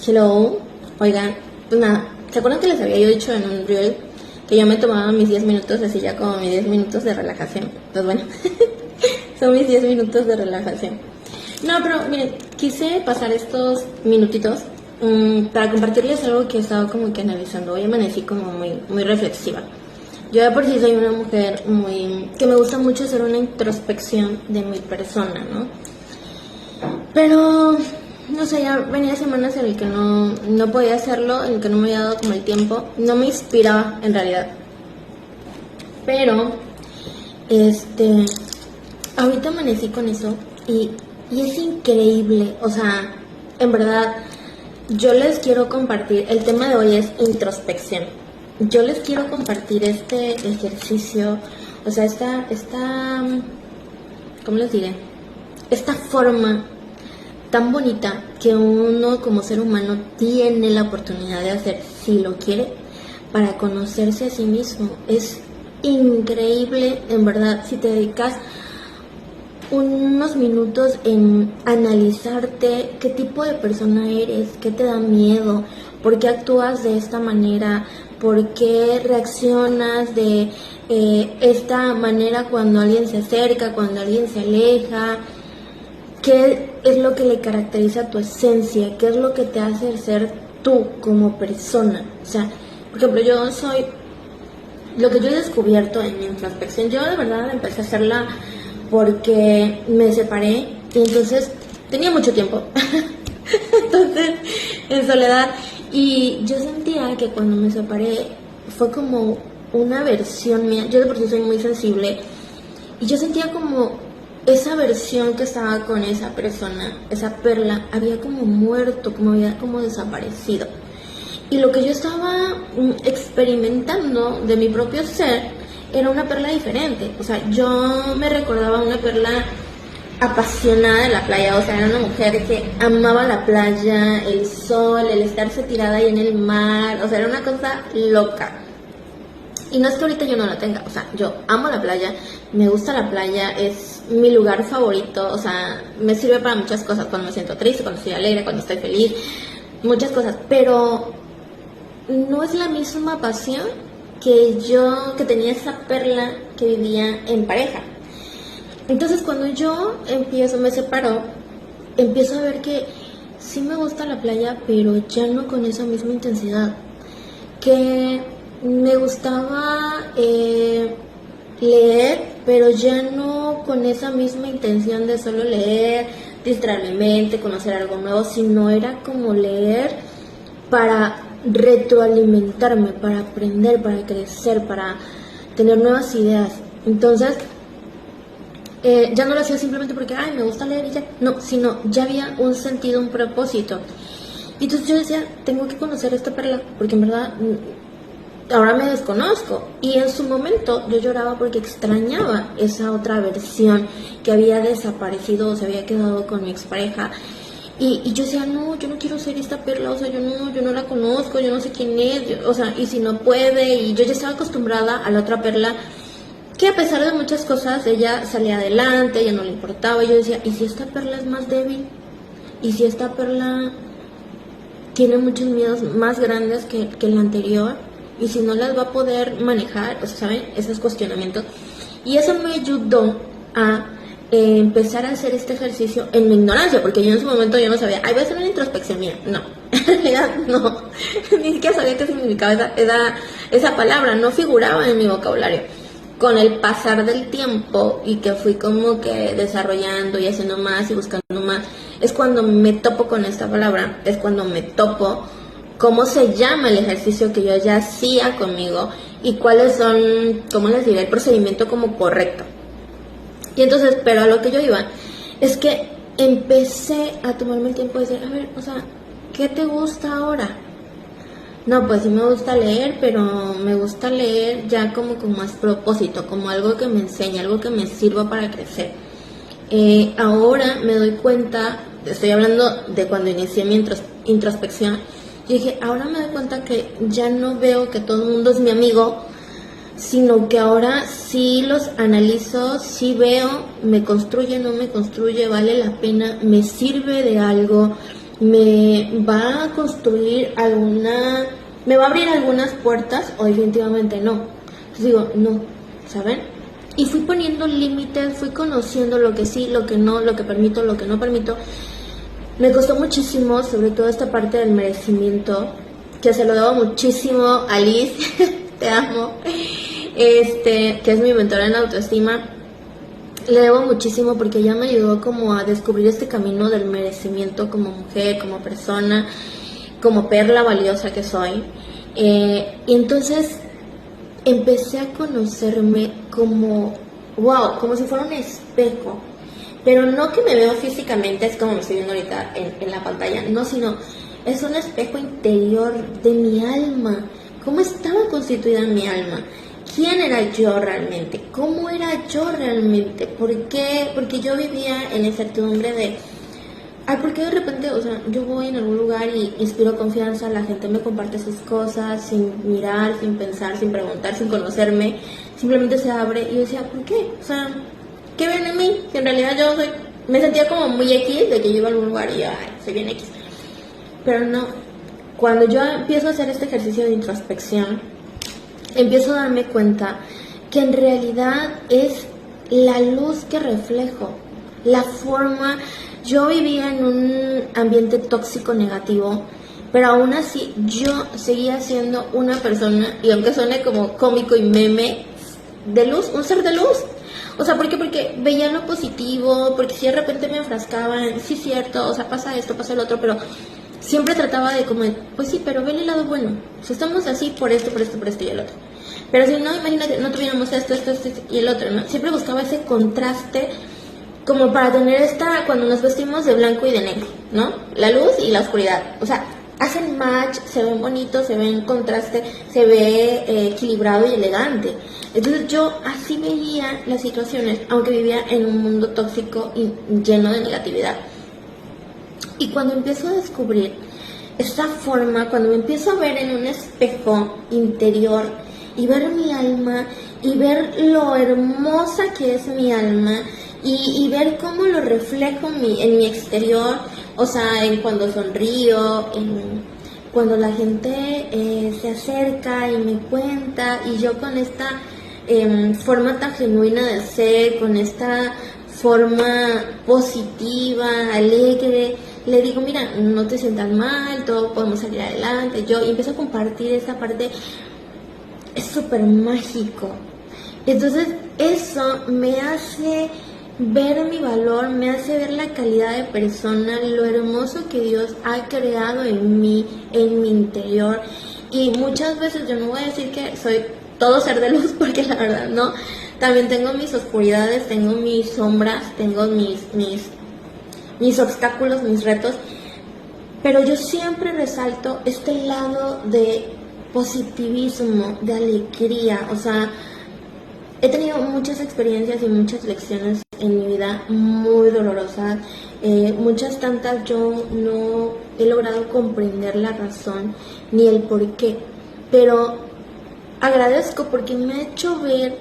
Hello, oigan, pues nada, ¿se acuerdan que les había yo dicho en un reel que yo me tomaba mis 10 minutos, así ya como mis 10 minutos de relajación? Pues bueno, son mis 10 minutos de relajación. No, pero miren, quise pasar estos minutitos para compartirles algo que he estado como que analizando. Hoy amanecí como muy reflexiva. Yo de por sí soy una mujer que me gusta mucho hacer una introspección de mi persona, ¿no? Pero no sé, ya venía semanas en el que no podía hacerlo, en el que no me había dado como el tiempo, no me inspiraba en realidad. Pero, ahorita amanecí con eso y es increíble, o sea, en verdad, yo les quiero compartir, el tema de hoy es introspección. Yo les quiero compartir este ejercicio, o sea, ¿cómo les diré? Esta forma tan bonita que uno como ser humano tiene la oportunidad de hacer, si lo quiere, para conocerse a sí mismo. Es increíble, en verdad, si te dedicas unos minutos en analizarte qué tipo de persona eres, qué te da miedo, por qué actúas de esta manera, por qué reaccionas de esta manera cuando alguien se acerca, cuando alguien se aleja. ¿Qué es lo que le caracteriza a tu esencia? ¿Qué es lo que te hace ser tú como persona? O sea, por ejemplo, lo que yo he descubierto en mi introspección, yo de verdad empecé a hacerla porque me separé y entonces tenía mucho tiempo, entonces en soledad, y yo sentía que cuando me separé fue como una versión mía. Yo de por sí soy muy sensible y yo sentía como esa versión que estaba con esa persona, esa perla, había como muerto, había como desaparecido. Y lo que yo estaba experimentando de mi propio ser era una perla diferente. O sea, yo me recordaba una perla apasionada de la playa. O sea, era una mujer que amaba la playa, el sol, el estarse tirada ahí en el mar. O sea, era una cosa loca. Y no es que ahorita yo no la tenga, o sea, yo amo la playa, me gusta la playa, es mi lugar favorito, o sea, me sirve para muchas cosas, cuando me siento triste, cuando estoy alegre, cuando estoy feliz, muchas cosas, pero no es la misma pasión que tenía esa perla que vivía en pareja. Entonces cuando yo me separo, empiezo a ver que sí me gusta la playa, pero ya no con esa misma intensidad, que me gustaba leer, pero ya no con esa misma intención de solo leer, distraer mi mente, conocer algo nuevo, sino era como leer para retroalimentarme, para aprender, para crecer, para tener nuevas ideas. Entonces, ya no lo hacía simplemente porque, me gusta leer y ya, no, sino ya había un sentido, un propósito. Y entonces yo decía, tengo que conocer esta perla, porque en verdad ahora me desconozco. Y en su momento yo lloraba porque extrañaba esa otra versión que había desaparecido o se había quedado con mi expareja. Y yo decía, no, yo no quiero ser esta perla, o sea, yo no la conozco, yo no sé quién es, o sea, y si no puede. Y yo ya estaba acostumbrada a la otra perla, que a pesar de muchas cosas, ella salía adelante, ella no le importaba. Y yo decía, ¿y si esta perla es más débil? ¿Y si esta perla tiene muchos miedos más grandes que la anterior? Y si no las va a poder manejar, o sea, ¿saben? Esos cuestionamientos. Y eso me ayudó a empezar a hacer este ejercicio en mi ignorancia, porque yo en su momento yo no sabía, voy a hacer una introspección mía. No, en realidad no. Ni siquiera sabía qué significaba esa palabra, no figuraba en mi vocabulario. Con el pasar del tiempo y que fui como que desarrollando y haciendo más y buscando más, es cuando me topo con esta palabra, es cuando me topo cómo se llama el ejercicio que yo ya hacía conmigo y cuáles son, ¿cómo les diré?, el procedimiento como correcto. Y entonces, pero a lo que yo iba, es que empecé a tomarme el tiempo de decir, a ver, o sea, ¿qué te gusta ahora? No, pues sí me gusta leer, pero me gusta leer ya como con más propósito, como algo que me enseñe, algo que me sirva para crecer. Ahora me doy cuenta, estoy hablando de cuando inicié mi introspección. Yo dije, ahora me doy cuenta que ya no veo que todo el mundo es mi amigo, sino que ahora sí los analizo, sí veo, me construye, no me construye, vale la pena, me sirve de algo, me va a construir alguna, me va a abrir algunas puertas o definitivamente no. Entonces digo, no, ¿saben? Y fui poniendo límites, fui conociendo lo que sí, lo que no, lo que permito, lo que no permito. Me costó muchísimo, sobre todo esta parte del merecimiento, que se lo debo muchísimo a Liz, te amo, que es mi mentora en autoestima. Le debo muchísimo porque ella me ayudó como a descubrir este camino del merecimiento como mujer, como persona, como perla valiosa que soy. Y entonces empecé a conocerme como, wow, como si fuera un espejo. Pero no que me veo físicamente, es como me estoy viendo ahorita en la pantalla, no, sino es un espejo interior de mi alma. ¿Cómo estaba constituida mi alma? ¿Quién era yo realmente? ¿Cómo era yo realmente? ¿Por qué? Porque yo vivía en la incertidumbre de, ay, ¿por qué de repente, o sea, yo voy en algún lugar y inspiro confianza, la gente me comparte sus cosas sin mirar, sin pensar, sin preguntar, sin conocerme, simplemente se abre y yo decía, ¿por qué? O sea, ¿qué ven en mí? Si en realidad yo soy, me sentía como muy X de que yo iba a algún lugar y yo, ay, soy bien X. Pero no, cuando yo empiezo a hacer este ejercicio de introspección, empiezo a darme cuenta que en realidad es la luz que reflejo, la forma. Yo vivía en un ambiente tóxico negativo, pero aún así yo seguía siendo una persona, y aunque suene como cómico y meme, de luz, un ser de luz. O sea, ¿por qué? Porque veía lo positivo, porque si de repente me enfrascaba en, sí, cierto, o sea, pasa esto, pasa el otro, pero siempre trataba de como, pues sí, pero ve el lado bueno. Si estamos así por esto, por esto, por esto y el otro. Pero si no, imagínate, no tuviéramos esto y el otro, ¿no? Siempre buscaba ese contraste como para tener cuando nos vestimos de blanco y de negro, ¿no? La luz y la oscuridad. O sea, hacen match, se ven bonitos, se ven en contraste, se ve equilibrado y elegante. Entonces yo así veía las situaciones, aunque vivía en un mundo tóxico y lleno de negatividad. Y cuando empiezo a descubrir esta forma, cuando me empiezo a ver en un espejo interior y ver mi alma y ver lo hermosa que es mi alma y ver cómo lo reflejo en mi exterior, o sea, en cuando sonrío, cuando la gente se acerca y me cuenta y yo con esta forma tan genuina de ser, con esta forma positiva, alegre, le digo, mira, no te sientas mal, todos podemos salir adelante. Yo empiezo a compartir esa parte, es súper mágico. Entonces eso me hace ver mi valor, me hace ver la calidad de persona, lo hermoso que Dios ha creado en mí, en mi interior. Y muchas veces yo no voy a decir que soy todo ser de luz, porque la verdad no. También tengo mis oscuridades, tengo mis sombras, tengo mis obstáculos, mis retos, pero yo siempre resalto este lado de positivismo, de alegría. O sea, he tenido muchas experiencias y muchas lecciones en mi vida muy dolorosas, muchas tantas yo no he logrado comprender la razón ni el por qué, pero agradezco porque me ha hecho ver,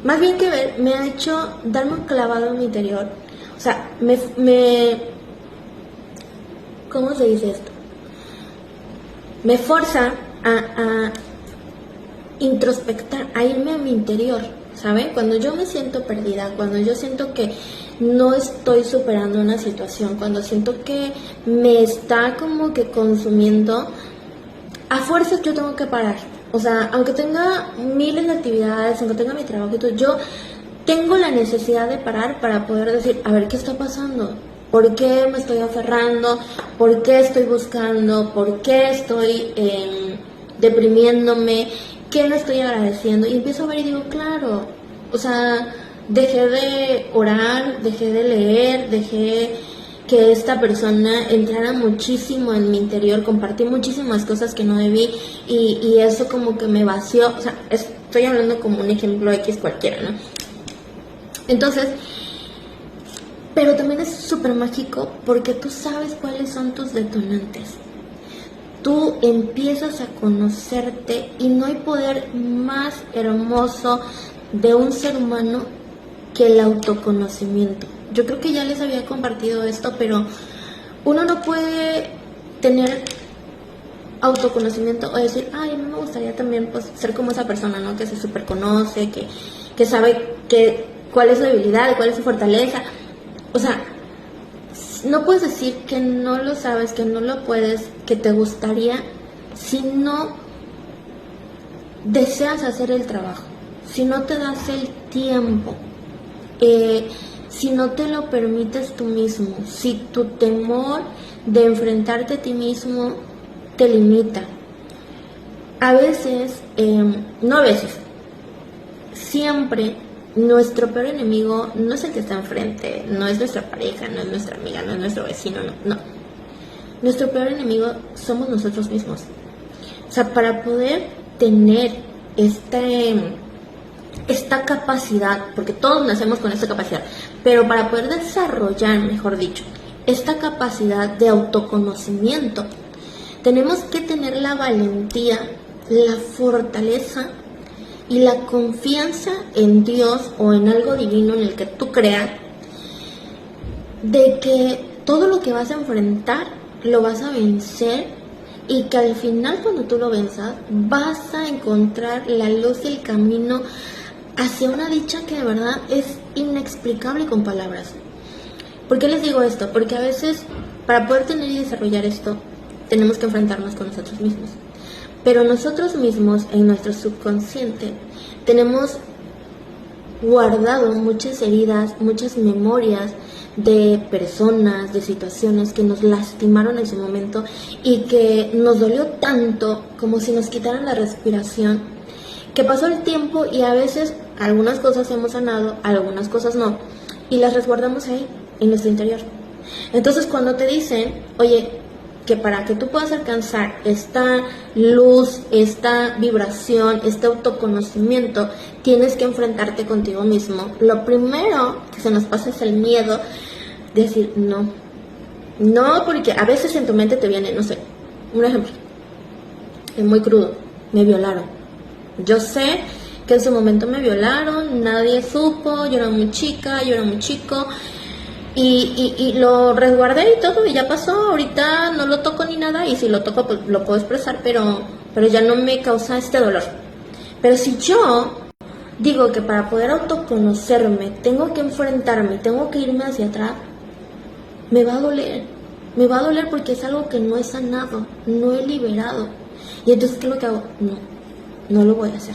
más bien que ver, me ha hecho darme un clavado en mi interior. O sea, ¿cómo se dice esto? Me forza a introspectar, a irme a mi interior, ¿saben? Cuando yo me siento perdida, cuando yo siento que no estoy superando una situación, cuando siento que me está como que consumiendo, a fuerzas yo tengo que parar. O sea, aunque tenga miles de actividades, aunque tenga mi trabajo y todo, yo tengo la necesidad de parar para poder decir, a ver, ¿qué está pasando? ¿Por qué me estoy aferrando? ¿Por qué estoy buscando? ¿Por qué estoy deprimiéndome? ¿Qué no estoy agradeciendo? Y empiezo a ver y digo, claro, o sea, dejé de orar, dejé de leer, dejé que esta persona entrara muchísimo en mi interior, compartí muchísimas cosas que no debí y eso como que me vació. O sea, estoy hablando como un ejemplo X cualquiera, ¿no? Entonces, pero también es súper mágico porque tú sabes cuáles son tus detonantes. Tú empiezas a conocerte y no hay poder más hermoso de un ser humano que el autoconocimiento. Yo creo que ya les había compartido esto, pero uno no puede tener autoconocimiento o decir, ay, a mí me gustaría también pues ser como esa persona, ¿no? Que se súper conoce, que sabe cuál es su debilidad, cuál es su fortaleza. O sea, no puedes decir que no lo sabes, que no lo puedes, que te gustaría, si no deseas hacer el trabajo, si no te das el tiempo, si no te lo permites tú mismo, si tu temor de enfrentarte a ti mismo te limita. A veces, no a veces, siempre nuestro peor enemigo no es el que está enfrente, no es nuestra pareja, no es nuestra amiga, no es nuestro vecino, no. Nuestro peor enemigo somos nosotros mismos. O sea, para poder tener esta capacidad, porque todos nacemos con esta capacidad, pero para poder desarrollar, mejor dicho, esta capacidad de autoconocimiento, tenemos que tener la valentía, la fortaleza y la confianza en Dios o en algo divino en el que tú creas, de que todo lo que vas a enfrentar lo vas a vencer y que al final cuando tú lo venzas vas a encontrar la luz y el camino hacia una dicha que de verdad es inexplicable con palabras. ¿Por qué les digo esto? Porque a veces para poder tener y desarrollar esto tenemos que enfrentarnos con nosotros mismos. Pero nosotros mismos en nuestro subconsciente tenemos guardado muchas heridas, muchas memorias de personas, de situaciones que nos lastimaron en su momento y que nos dolió tanto como si nos quitaran la respiración, que pasó el tiempo y a veces algunas cosas hemos sanado, algunas cosas no, y las resguardamos ahí, en nuestro interior. Entonces cuando te dicen, oye, que para que tú puedas alcanzar esta luz, esta vibración, este autoconocimiento, tienes que enfrentarte contigo mismo. Lo primero que se nos pasa es el miedo de decir no. No, porque a veces en tu mente te viene, no sé, un ejemplo, es muy crudo, me violaron. Yo sé que en su momento me violaron, nadie supo, yo era muy chica, yo era muy chico, y lo resguardé y todo, y ya pasó. Ahorita no lo toco ni nada, y si lo toco pues lo puedo expresar, pero ya no me causa este dolor. Pero si yo digo que para poder autoconocerme tengo que enfrentarme, tengo que irme hacia atrás, me va a doler porque es algo que no he sanado, no he liberado. Y entonces, ¿qué es lo que hago? No lo voy a hacer,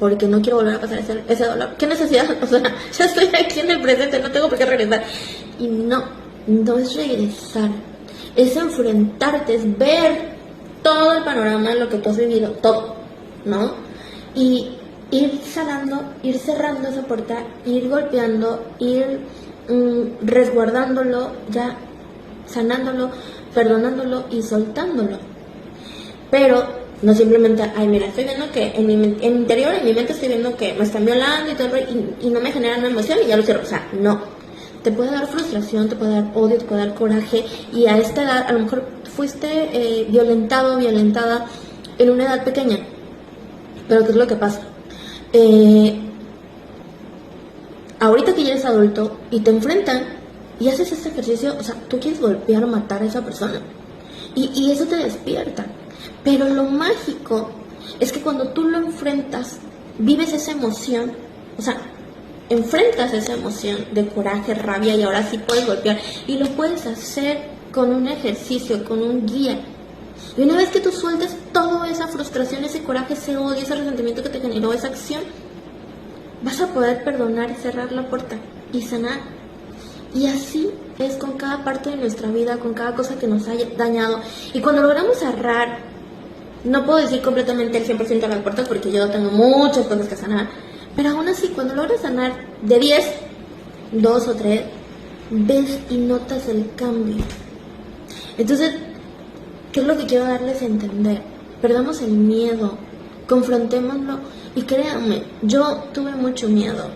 porque no quiero volver a pasar ese dolor. ¿Qué necesidad? O sea, ya estoy aquí en el presente, no tengo por qué regresar. Y no es regresar, es enfrentarte, es ver todo el panorama de lo que tú has vivido, todo, ¿no? Y ir sanando, ir cerrando esa puerta, ir golpeando, ir resguardándolo, ya sanándolo, perdonándolo y soltándolo. Pero no simplemente, ay, mira, estoy viendo que en mi interior, en mi mente estoy viendo que me están violando y todo, y no me genera una emoción y ya lo cierro. O sea, no. Te puede dar frustración, te puede dar odio, te puede dar coraje, y a esta edad a lo mejor fuiste violentado, violentada en una edad pequeña. Pero ¿qué es lo que pasa? Ahorita que ya eres adulto y te enfrentan y haces este ejercicio, o sea, tú quieres golpear o matar a esa persona, y eso te despierta. Pero lo mágico es que cuando tú lo enfrentas, vives esa emoción, o sea, enfrentas esa emoción de coraje, rabia, y ahora sí puedes golpear, y lo puedes hacer con un ejercicio, con un guía. Y una vez que tú sueltes toda esa frustración, ese coraje, ese odio, ese resentimiento que te generó esa acción, vas a poder perdonar y cerrar la puerta y sanar. Y así es con cada parte de nuestra vida, con cada cosa que nos haya dañado. Y cuando logramos cerrar, no puedo decir completamente el 100% de las puertas porque yo tengo muchas cosas que sanar, pero aún así, cuando logras sanar de 10, 2 o 3, ves y notas el cambio. Entonces, ¿qué es lo que quiero darles a entender? Perdamos el miedo, confrontémoslo, y créanme, yo tuve mucho miedo.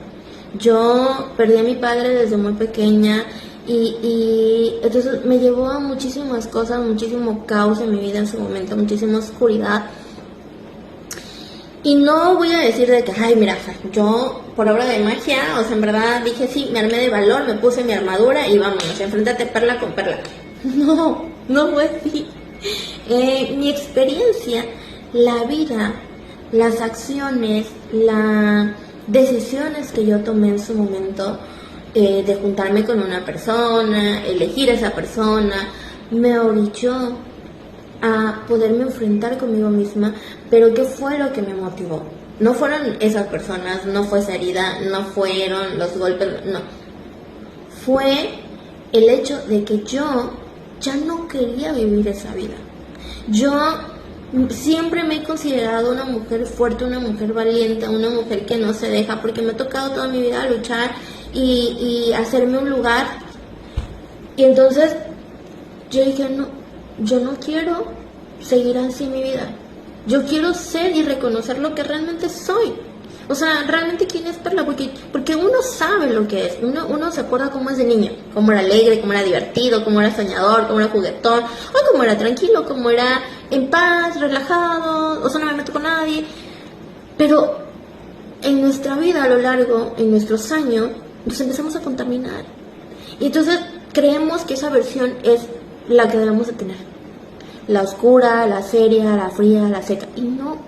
Yo perdí a mi padre desde muy pequeña y entonces me llevó a muchísimas cosas, muchísimo caos en mi vida en su momento, muchísima oscuridad. Y no voy a decir de que, ay, mira, yo por obra de magia, o sea, en verdad dije, sí, me armé de valor, me puse mi armadura y vámonos, enfréntate perla con perla. No fue así. Mi experiencia, la vida, las acciones, las decisiones que yo tomé en su momento, de juntarme con una persona, elegir a esa persona, me orilló a poderme enfrentar conmigo misma. Pero ¿qué fue lo que me motivó? No fueron esas personas, no fue esa herida, no fueron los golpes, no. Fue el hecho de que yo ya no quería vivir esa vida. Yo siempre me he considerado una mujer fuerte, una mujer valiente, una mujer que no se deja, porque me ha tocado toda mi vida luchar y hacerme un lugar. Y entonces yo dije, no, yo no quiero seguir así mi vida. Yo quiero ser y reconocer lo que realmente soy. O sea, realmente quién es Perla, porque uno sabe lo que es. Uno se acuerda cómo es de niño, cómo era alegre, cómo era divertido, cómo era soñador, cómo era juguetón, o cómo era tranquilo, cómo era en paz, relajado, o sea, no me meto con nadie. Pero en nuestra vida a lo largo, en nuestros años, nos empezamos a contaminar. Y entonces creemos que esa versión es la que debemos de tener. La oscura, la seria, la fría, la seca. Y no.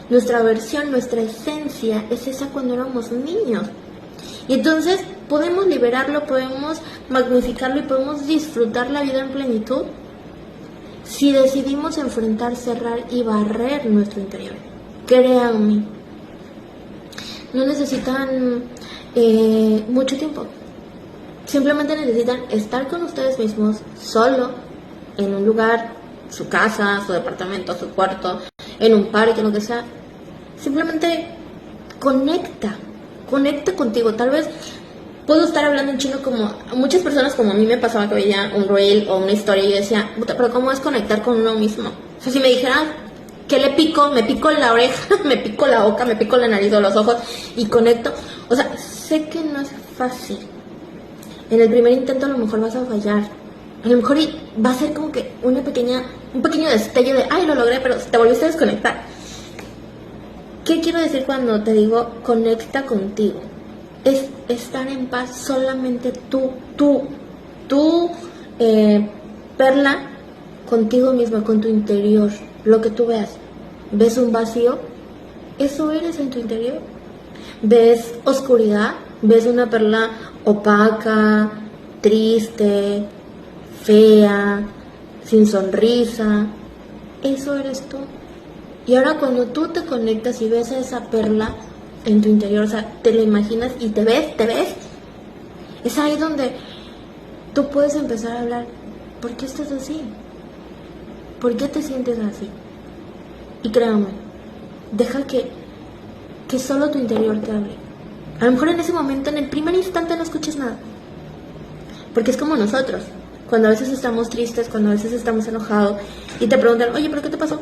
Nuestra versión, nuestra esencia es esa cuando éramos niños. Y entonces podemos liberarlo, podemos magnificarlo y podemos disfrutar la vida en plenitud si decidimos enfrentar, cerrar y barrer nuestro interior. Créanme, no necesitan mucho tiempo. Simplemente necesitan estar con ustedes mismos, solo, en un lugar, su casa, su departamento, su cuarto, en un parque, lo que sea. Simplemente conecta contigo. Tal vez puedo estar hablando en chino como muchas personas, como a mí me pasaba que veía un reel o una historia y yo decía, puta, pero ¿cómo es conectar con uno mismo? O sea, si me dijeran que le pico, me pico la oreja, me pico la boca, me pico la nariz o los ojos y conecto. O sea, sé que no es fácil. En el primer intento a lo mejor vas a fallar. A lo mejor va a ser como que un pequeño destello de, ay, lo logré, pero te volviste a desconectar. ¿Qué quiero decir cuando te digo conecta contigo? Es estar en paz solamente tú, Perla, contigo misma, con tu interior, lo que tú veas. ¿Ves un vacío? Eso eres en tu interior. ¿Ves oscuridad? ¿Ves una Perla opaca, triste, fea, sin sonrisa? Eso eres tú. Y ahora cuando tú te conectas y ves a esa Perla en tu interior, o sea, te la imaginas y te ves, es ahí donde tú puedes empezar a hablar. ¿Por qué estás así? ¿Por qué te sientes así? Y créame, deja que solo tu interior te hable. A lo mejor en ese momento, en el primer instante, no escuches nada. Porque es como nosotros, cuando a veces estamos tristes, cuando a veces estamos enojados y te preguntan, oye, ¿pero qué te pasó?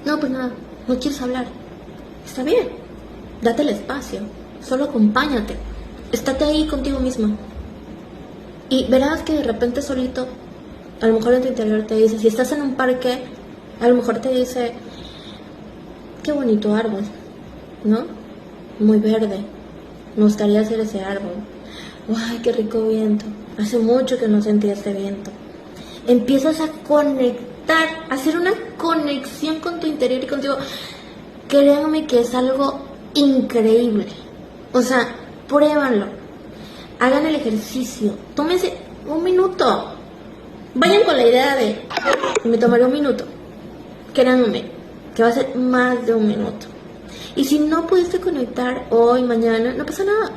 No, pues nada, no quieres hablar. Está bien, date el espacio, solo acompáñate, estate ahí contigo mismo. Y verás que de repente solito, a lo mejor en tu interior te dice, si estás en un parque, a lo mejor te dice, qué bonito árbol, ¿no? Muy verde, me gustaría ser ese árbol. ¡Ay, qué rico viento! Hace mucho que no sentía este viento. Empiezas a conectar, a hacer una conexión con tu interior y contigo. Créanme que es algo increíble. O sea, pruébanlo. Hagan el ejercicio. Tómense un minuto. Vayan con la idea de, me tomaré un minuto. Créanme, que va a ser más de un minuto. Y si no pudiste conectar hoy, mañana, no pasa nada.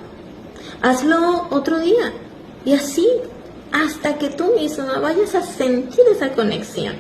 Hazlo otro día. Y así, hasta que tú misma vayas a sentir esa conexión.